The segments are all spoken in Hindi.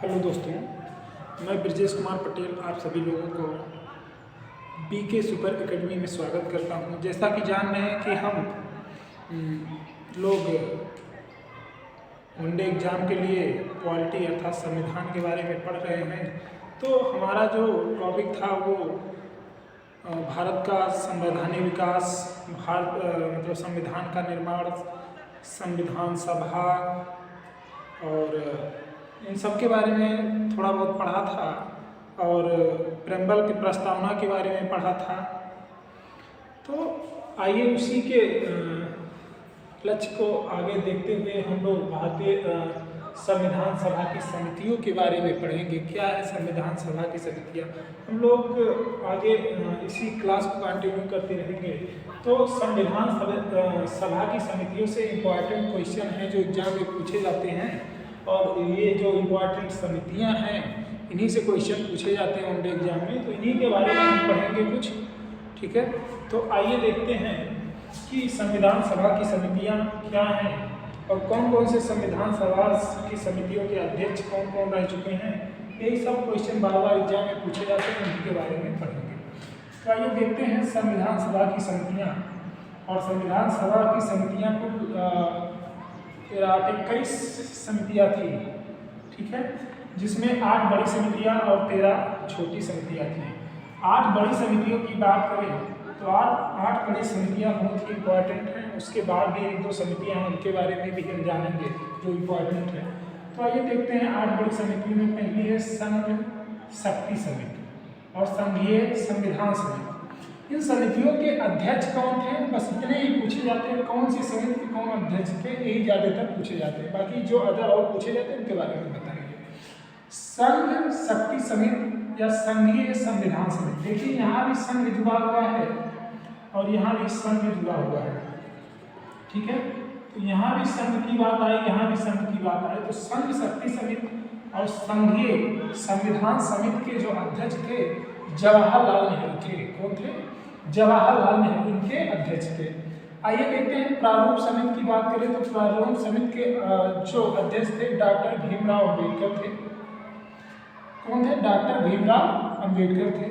हेलो दोस्तों, मैं ब्रजेश कुमार पटेल आप सभी लोगों को बीके सुपर एकेडमी में स्वागत करता हूं। जैसा कि जान रहे हैं कि हम लोग वनडे एग्ज़ाम के लिए पॉलिटी अर्थात संविधान के बारे में पढ़ रहे हैं। तो हमारा जो टॉपिक था वो भारत का संवैधानिक विकास, मतलब संविधान का निर्माण, संविधान सभा और इन सब के बारे में थोड़ा बहुत पढ़ा था और प्रेम्बल की प्रस्तावना के बारे में पढ़ा था। तो आइए उसी के लक्ष्य को आगे देखते हुए हम लोग भारतीय संविधान सभा की समितियों के बारे में पढ़ेंगे। क्या है संविधान सभा की समितियाँ? हम लोग आगे इसी क्लास को कंटिन्यू करते रहेंगे। तो संविधान सभा की समितियों से इम्पॉर्टेंट क्वेश्चन हैं जो एग्जाम में पूछे जाते हैं, और ये जो इम्पॉर्टेंट समितियां हैं इन्हीं से क्वेश्चन पूछे जाते हैं वनडे एग्जाम में। तो इन्हीं के बारे में हम पढ़ेंगे कुछ, ठीक है। तो आइए देखते हैं कि संविधान सभा की समितियां क्या हैं और कौन कौन से संविधान सभा की समितियों के अध्यक्ष कौन कौन रह चुके हैं। यही सब क्वेश्चन बार बार एग्जाम में पूछे जाते हैं, इन्हीं के बारे में पढ़ेंगे। तो आइए देखते हैं संविधान सभा की समितियाँ। और संविधान सभा की समितियाँ कुल 21 समितियाँ थी, ठीक है, जिसमें 8 बड़ी समितियाँ और 13 छोटी समितियाँ थी। 8 बड़ी समितियों की बात करें तो 8 बड़ी समितियाँ बहुत ही इम्पॉर्टेंट हैं। उसके बाद भी 1-2 समितियाँ हैं, उनके बारे में भी हम जानेंगे जो इम्पॉर्टेंट है। तो आइए देखते हैं 8 बड़ी समितियों में पहली है संघ शक्ति समिति और संघीय संविधान समिति। इन समितियों के अध्यक्ष कौन थे? बस इतने ही पूछे जाते हैं, कौन सी समिति के कौन अध्यक्ष थे, यही ज़्यादातर पूछे जाते हैं। बाकी जो अदर और पूछे जाते हैं उनके बारे में बताएंगे। संघ शक्ति समिति या संघीय संविधान समिति। देखिए यहाँ भी संघ जुड़ा हुआ है और यहाँ भी संघ जुड़ा हुआ है, ठीक है। तो यहाँ भी संघ की बात आई, यहाँ भी संघ की बात आई। तो संघ शक्ति समिति और संघीय संविधान समिति के जो अध्यक्ष थे जवाहरलाल नेहरू थे। कौन थे? जवाहरलाल नेहरू इनके अध्यक्ष थे। आइए देखते हैं प्रारूप समिति की बात करें तो प्रारूप समिति के जो अध्यक्ष थे डॉक्टर भीमराव अंबेडकर थे। कौन थे? डॉक्टर भीमराव अंबेडकर थे।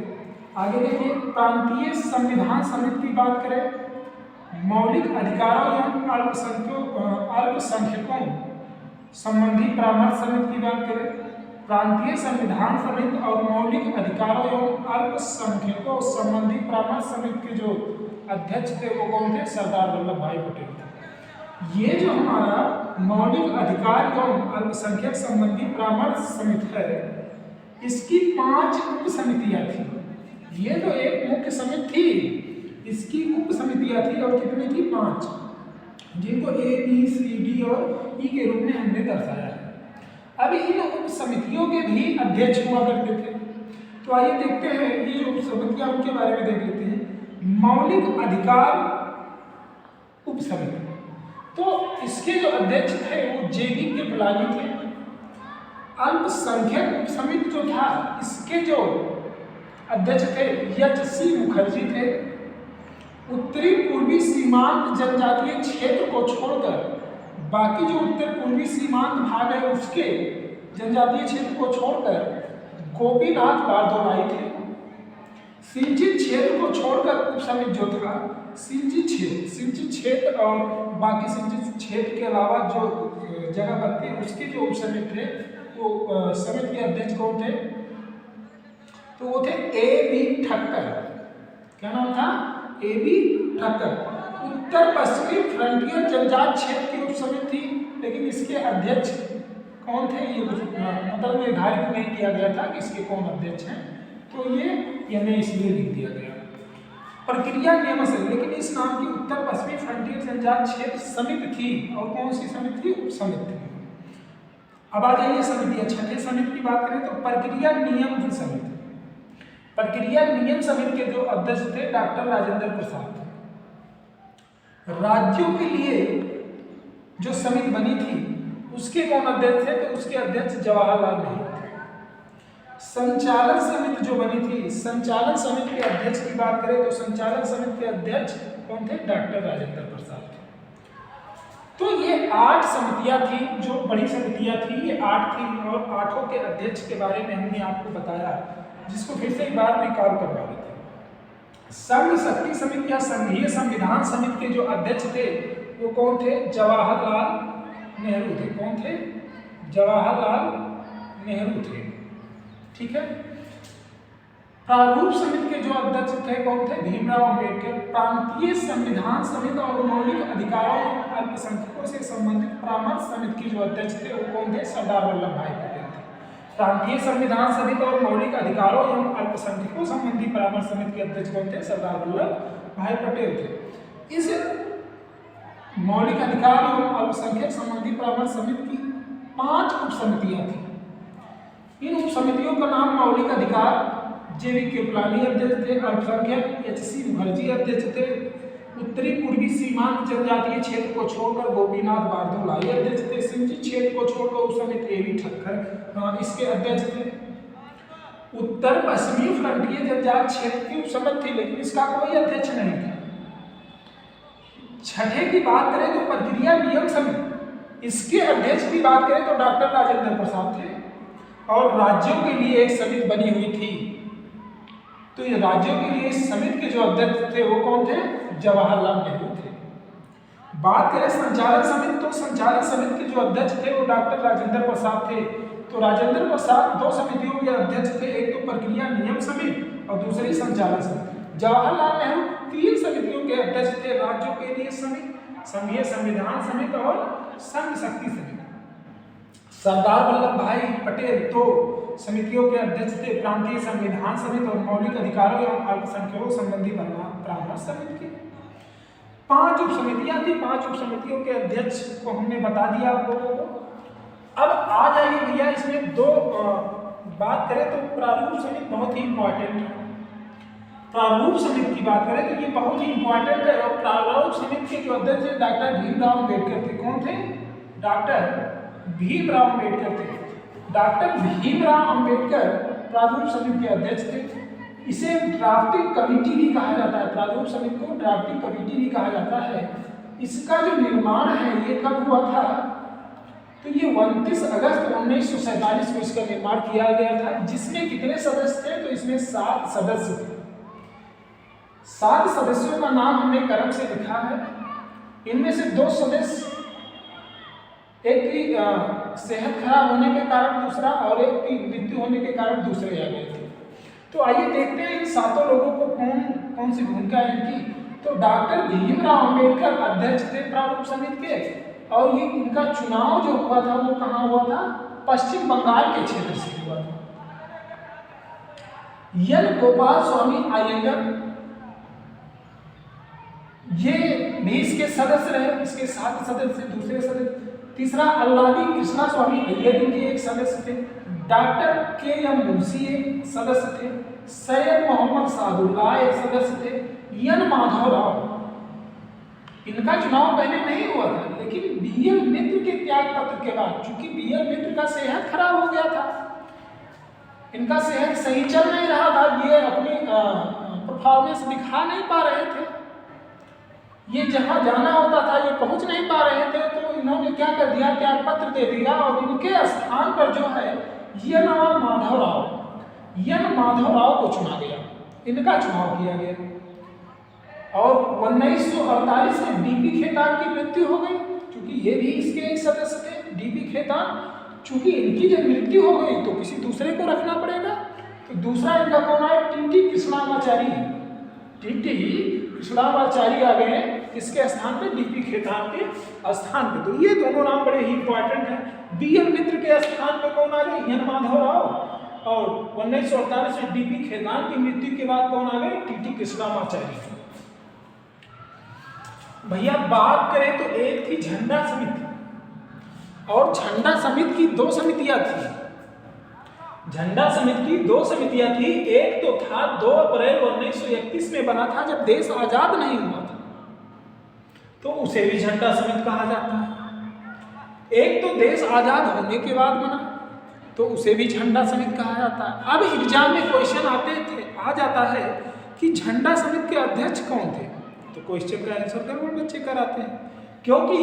आगे देखिए प्रांतीय संविधान समिति की बात करें, मौलिक अधिकारों एवं अल्पसंख्यकों संबंधी परामर्श समिति की बात करें, प्रांतीय संविधान समिति और मौलिक अधिकारों एवं अल्पसंख्यकों संबंधी परामर्श समिति के जो अध्यक्ष थे वो कौन थे? सरदार वल्लभ भाई पटेल थे। ये जो हमारा मौलिक अधिकार एवं अल्पसंख्यक संबंधी परामर्श समिति है, इसकी 5 उप समितियां थी। ये तो एक मुख्य समिति थी, इसकी उप समितियां थी और कितनी थी? 5, जिनको A, B, C, D और E के रूप में हमने दर्शाया है। अब इन उप समितियों के भी अध्यक्ष हुआ करते थे। तो आइए देखते हैं ये जो उप समितियां उनके बारे में देख लेते हैं। मौलिक अधिकार उप समिति, तो इसके जो अध्यक्ष थे वो JB कृपलानी थे। अल्पसंख्यक उप समिति जो था इसके जो अध्यक्ष थे HC मुखर्जी थे। उत्तरी पूर्वी सीमांत जनजातीय क्षेत्र को छोड़कर बाकी जो उत्तर पूर्वी सीमांत भाग है उसके जनजातीय क्षेत्र को छोड़कर गोपीनाथ बारदोलाई थे। सिंचित क्षेत्र को छोड़कर उप समिति जो था सिंचित क्षेत्र और बाकी सिंचित क्षेत्र के अलावा जो जगह बनती है उसके जो उप समिति थे वो समिति के अध्यक्ष कौन थे? तो वो थे AB ठक्कर। क्या नाम था? AB ठक्कर। उत्तर पश्चिमी फ्रंटियर जनजात क्षेत्र की उप समिति थी, लेकिन इसके अध्यक्ष कौन थे ये मतलब निर्धारित नहीं किया गया था कि इसके कौन अध्यक्ष हैं। तो ये इसलिए लिख दिया गया। प्रक्रिया नियम से, लेकिन इस नाम की उत्तर पश्चिमी फ्रंटियर जनजात क्षेत्र समिति थी। और कौन सी समिति थी? उप समिति थी। अब आ जाइए समिति। छठे समिति की बात करें तो प्रक्रिया नियम समिति। प्रक्रिया नियम समिति के जो अध्यक्ष थे डॉक्टर राजेंद्र प्रसाद। राज्यों के लिए जो समिति बनी थी उसके कौन अध्यक्ष थे? तो उसके अध्यक्ष जवाहरलाल नेहरू थे। संचालन समिति जो बनी थी, संचालन समिति के अध्यक्ष की बात करें तो संचालन समिति के अध्यक्ष कौन थे? डॉक्टर राजेंद्र प्रसाद थे। तो ये 8 समितियां थी, जो बड़ी समितियां थी, ये 8 थी और 8 के अध्यक्ष के बारे में हमने आपको बताया, जिसको फिर से एक बार रिकॉल करवा देते हैं। संघ शक्ति समिति या संघीय संविधान समिति के जो अध्यक्ष थे वो कौन थे? जवाहरलाल नेहरू थे। कौन थे? जवाहरलाल नेहरू थे। ठीक है। प्रारूप समिति के जो अध्यक्ष थे कौन थे? भीमराव अंबेडकर। प्रांतीय संविधान समिति और मौलिक अधिकारों एवं अल्पसंख्यकों से संबंधित परामर्श समिति के जो अध्यक्ष थे वो कौन थे? सरदार वल्लभ भाई पटेल थे। प्रांतीय संविधान समिति और मौलिक अधिकारों एवं अल्पसंख्यकों संबंधी परामर्श समिति के अध्यक्ष कौन थे? सरदार वल्लभ भाई पटेल थे। इस मौलिक अधिकार एवं अल्पसंख्यक संबंधी परामर्श समिति की 5 उप समितियां थी। इन उप समितियों का नाम मौलिक अधिकार JV कृपलानी अध्यक्ष थे, अल्पसंख्यक HC मुखर्जी अध्यक्ष थे, उत्तरी पूर्वी सीमांत जनजातीय क्षेत्र को छोड़कर गोपीनाथ बारदोलाई अध्यक्ष थे, सिंधी क्षेत्र को छोड़कर उस समय AV ठक्कर इसके अध्यक्ष थे, उत्तर पश्चिमी फ्रंटियर जनजातीय क्षेत्र की उप समिति थी, लेकिन इसका कोई अध्यक्ष नहीं था। छठे की बात करें तो प्रक्रिया नियम समिति, इसके अध्यक्ष की बात करें तो डॉक्टर राजेंद्र प्रसाद थे और राज्यों के लिए एक समिति बनी हुई थी। तो ये राज्यों के लिए इस समिति के जो अध्यक्ष थे वो कौन थे? जवाहरलाल नेहरू थे। बात करें संचालक समिति, तो संचालक समिति के जो अध्यक्ष थे वो डॉक्टर राजेंद्र प्रसाद थे। तो राजेंद्र प्रसाद 2 समितियों के अध्यक्ष थे, एक तो प्रक्रिया नियम समिति और दूसरी संचालक समिति। जवाहरलाल नेहरू 3 समितियों के अध्यक्ष थे, राज्यों के लिए समिति, संघीय संविधान समिति और संघ शक्ति समिति। सरदार वल्लभ भाई पटेल तो समितियों के अध्यक्ष थे, प्रांतीय संविधान समिति और मौलिक अधिकारों एवं अल्पसंख्यकों संबंधी परामर्श समिति के। 5 उप समितियां थी, 5 उप समितियों के अध्यक्ष को हमने बता दिया आप लोगों को। अब आ जाइए भैया, इसमें 2 बात करें तो प्रारूप समिति बहुत ही इंपॉर्टेंट है। प्रारूप समिति की बात करें तो ये बहुत ही इंपॉर्टेंट है और प्रारूप समिति के जो अध्यक्ष थे डॉक्टर भीमराव अम्बेडकर थे। कौन थे? डॉक्टर भीमराव अम्बेडकर थे। डॉक्टर भीमराव अम्बेडकर प्रारूप समिति के अध्यक्ष थे। इसे ड्राफ्टिंग कमेटी भी कहा जाता है, प्रारूप समिति को ड्राफ्टिंग कमेटी भी कहा जाता है। इसका जो निर्माण है ये कब हुआ था? तो ये 29 अगस्त 1947 को इसका निर्माण किया गया था। जिसमें कितने सदस्य थे? तो इसमें 7 सदस्य थे। 7 सदस्यों का नाम हमने क्रम से लिखा है। इनमें से 2 सदस्य, एक की सेहत खराब होने के कारण दूसरा और एक की मृत्यु होने के कारण दूसरे आ गए थे। तो आइए देखते हैं इन 7 लोगों को कौन सी भूमिका है इनकी। तो डॉक्टर भीमराव अम्बेडकर अध्यक्ष थे प्रारूप समिति के और ये इनका चुनाव जो हुआ था वो कहाँ हुआ था? पश्चिम बंगाल के क्षेत्र से हुआ था। एन गोपाल स्वामी अयंगर ये भी इसके सदस्य रहे, इसके 7 सदस्य, दूसरे सदस्य। तीसरा अल्लादी कृष्णा स्वामी अय्यर के एक सदस्य थे। डॉक्टर KM मुंशी एक सदस्य थे। सैयद मोहम्मद सादुल्लाह एक सदस्य थे। एन माधव राव, इनका चुनाव पहले नहीं हुआ था, लेकिन BL मित्र के त्याग पत्र के बाद, चूंकि BL मित्र का सेहत खराब हो गया था, इनका सेहत सही चल नहीं रहा था, ये अपनी परफॉर्मेंस दिखा नहीं पा रहे थे, ये जहां जाना होता था ये पहुंच नहीं पा रहे थे, तो इन्होंने क्या कर दिया? त्याग पत्र दे दिया और इनके स्थान पर जो है एन माधव राव को चुना गया, इनका चुनाव किया गया। और 1948 में DP खेतान की मृत्यु हो गई, क्योंकि ये भी इसके एक सदस्य थे। DP खेतान, चूंकि इनकी जब मृत्यु हो गई तो किसी दूसरे को रखना पड़ेगा, तो दूसरा इनका कौन है? TT कृष्णामाचारी। TT कृष्णामाचारी आ गए किसके स्थान पे? DP खेतान के स्थान पे। तो ये दोनों नाम बड़े ही इंपॉर्टेंट हैं। BL मित्र के स्थान पे कौन आ गए? एन माधव राव। और 1948 में DP खेतान की मृत्यु के बाद कौन आ गए? TT कृष्णामाचारी। भैया बात करें तो एक थी झंडा समिति और झंडा समिति की 2 समितियां थी। झंडा समिति की 2 समितियां थी। एक तो था 2 अप्रैल 1931 में बना था, जब देश आजाद नहीं हुआ था, तो उसे भी झंडा समिति कहा जाता है। एक तो देश आजाद होने के बाद बना, तो उसे भी झंडा समिति कहा जाता है। अब एग्जाम में क्वेश्चन आ जाता है कि झंडा समिति के अध्यक्ष कौन थे, तो क्वेश्चन का आंसर गड़बड़ बच्चे कराते हैं, क्योंकि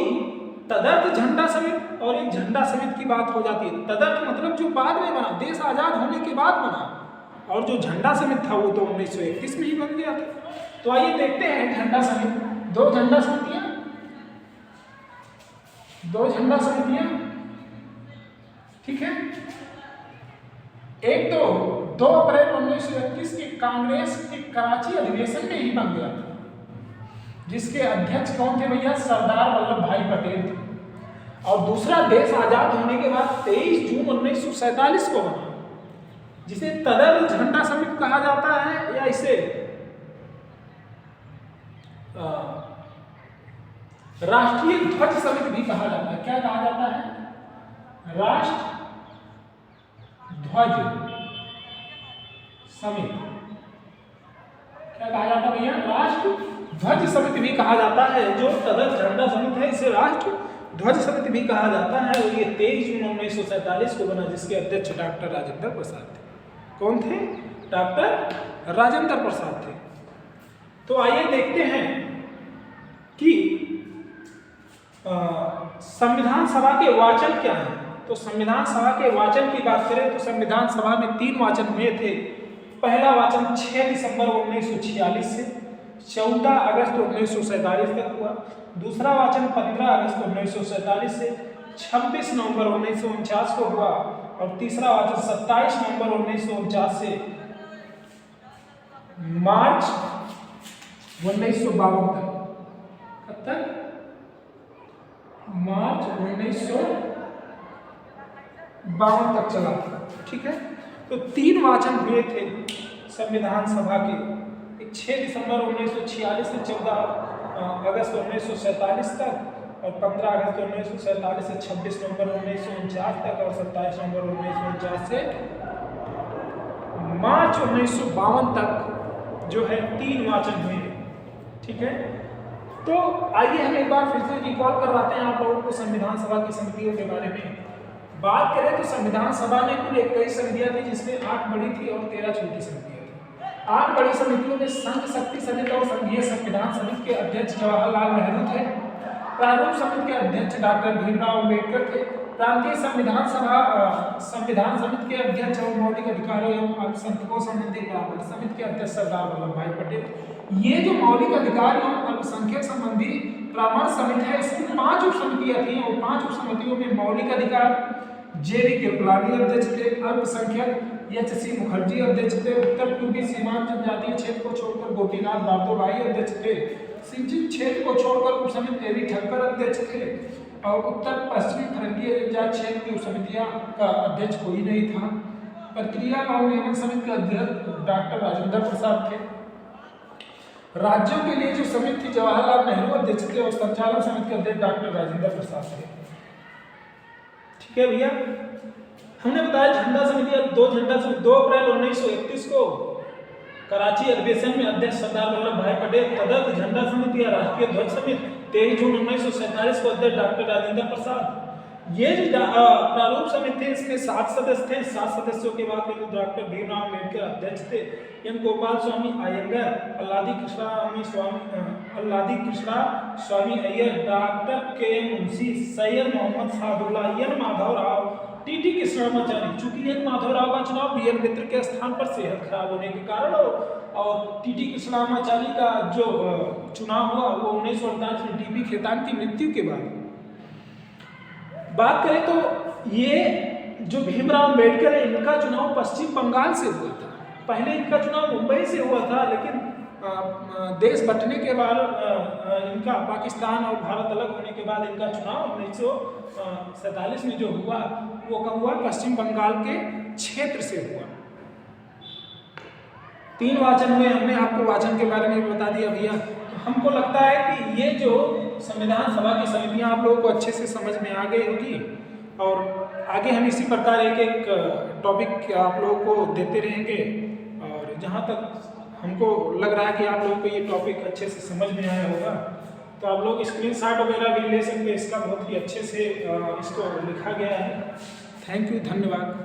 तदर्थ झंडा समिति और एक झंडा समिति की बात हो जाती है। तदर्थ मतलब जो बाद में बना, देश आजाद होने के बाद बना, और जो झंडा समिति था वो तो 1931 में ही बन गया था। तो आइए देखते हैं झंडा समिति। दो झंडा समितियां, ठीक है। एक तो 2 अप्रैल 1931 के कांग्रेस के कराची अधिवेशन में ही बन गया था, जिसके अध्यक्ष कौन थे भैया? सरदार वल्लभ भाई पटेल थे। और दूसरा देश आजाद होने के बाद 23 जून 1947 को बना, जिसे तदर्थ झंडा समिति कहा जाता है, या इसे राष्ट्रीय ध्वज समिति भी कहा जाता है। क्या कहा जाता है? राष्ट्र ध्वज समिति। क्या कहा जाता है भैया? राष्ट्र ध्वज समिति भी कहा जाता है। जो तदर्थ झंडा समिति है इसे राष्ट्र ध्वज समिति भी कहा जाता है। और ये 23 जून 1947 को बना, जिसके अध्यक्ष डॉक्टर राजेंद्र प्रसाद थे। कौन थे? डॉक्टर राजेंद्र प्रसाद थे। तो आइए देखते हैं कि संविधान सभा के वाचन क्या है। तो संविधान सभा के वाचन की बात करें तो संविधान सभा में 3 वाचन हुए थे। पहला वाचन 6 दिसंबर 1946 से 14 अगस्त 1947 तक हुआ। दूसरा वाचन 15 अगस्त 1947 से 26 नवंबर 1949 को हुआ। और तीसरा वाचन 27 नवंबर 1949 से मार्च 1952 तक। कब तक? मार्च 1952 तक चला था, ठीक है। तो 3 वाचन हुए थे संविधान सभा के, 6 दिसंबर 1946 से 14 अगस्त 1947 तक, और 15 अगस्त 1947 से 26 नवंबर 1949 तक, और 27 नवंबर 1949 से मार्च 1952 तक जो है 3 वाचन हुए, ठीक है। तो आइए हम एक बार फिर से रिकॉल करवाते हैं आप लोगों को संविधान सभा की समितियों के बारे में। बात करें तो संविधान सभा में कुल 21 समितियां थी, जिसमें 8 बड़ी थी और 13 छोटी समितियां थी। 8 बड़ी समितियों में संघ शक्ति समिति और संघीय संविधान समिति के अध्यक्ष जवाहरलाल नेहरू थे। प्रारूप समिति के अध्यक्ष डॉक्टर भीमराव अम्बेडकर थे। प्रांतीय संविधान समिति के अध्यक्ष और मौलिक अधिकारों एवं अल्पसंख्यकों संबंधी परामर्श समिति के अध्यक्ष सरदार वल्लभ भाई पटेल। ये जो मौलिक अधिकार एवं अल्पसंख्यक संबंधी परामर्श समिति है, इसमें 5 उप समितियां थी और 5 उप समितियों में मौलिक अधिकार जेबी कृपलानी अध्यक्ष थे, अल्पसंख्यक एच.सी. मुखर्जी अध्यक्ष थे, उत्तर पूर्वी सीमांत जनजातीय क्षेत्र को छोड़कर गोपीनाथ बारदोलाई अध्यक्ष थे, सिंचित क्षेत्र को छोड़कर उप समिति एवी ठक्कर अध्यक्ष थे, और उत्तर पश्चिमी फरंगी जनजातीय क्षेत्र की उप समितियां का अध्यक्ष कोई नहीं था। प्रक्रिया और नियमन समिति के अध्यक्ष डॉक्टर राजेंद्र प्रसाद थे। राज्यों के लिए जो समिति थी जवाहरलाल नेहरू अध्यक्ष थे, और संचालन समिति के अध्यक्ष डॉक्टर राजेंद्र प्रसाद थे, ठीक है भैया। हमने बताया झंडा समिति, 2 अप्रैल 1931 को कराची अधिवेशन में अध्यक्ष सरदार वल्लभ भाई पटेल। तदर्थ झंडा समिति या राष्ट्रीय ध्वज समिति 23 जून 1947 को अध्यक्ष डॉक्टर राजेंद्र प्रसाद। ये जो प्रारूप समिति थी इसमें 7 सदस्य थे। 7 सदस्यों के बाद में डॉक्टर भीमराव अम्बेडकर अध्यक्ष थे, M Gopal Swami Ayyangar, Alladi Krishna Swami Iyer, doctor K M. Munshi, Syed Mohammad Saadulla, N. Madhavrao, T T. Krishnamachari. चूंकि एन. माधवराव का चुनाव बी.एन. मित्र के स्थान पर सेहत खराब होने के कारण और टी.टी. कृष्णामाचारी का जो चुनाव हुआ वो 1948 में टी.बी. खेतान की मृत्यु के बाद। बात करें तो ये जो भीमराव अम्बेडकर है, इनका चुनाव पश्चिम बंगाल से हुआ था। पहले इनका चुनाव मुंबई से हुआ था, लेकिन देश बंटने के बाद इनका पाकिस्तान और भारत अलग होने के बाद इनका चुनाव 1947 में जो हुआ वो कब हुआ? पश्चिम बंगाल के क्षेत्र से हुआ। 3 वाचन हुए, हमने आपको वाचन के बारे में बता दिया भैया। हमको लगता है कि ये जो संविधान सभा की समितियां आप लोगों को अच्छे से समझ में आ गई होगी, और आगे हम इसी प्रकार एक टॉपिक आप लोगों को देते रहेंगे। और जहां तक हमको लग रहा है कि आप लोगों को ये टॉपिक अच्छे से समझ में आया होगा, तो आप लोग स्क्रीनशॉट वगैरह भी ले सकते हैं। इसका बहुत ही अच्छे से इसको लिखा गया है। थैंक यू, धन्यवाद।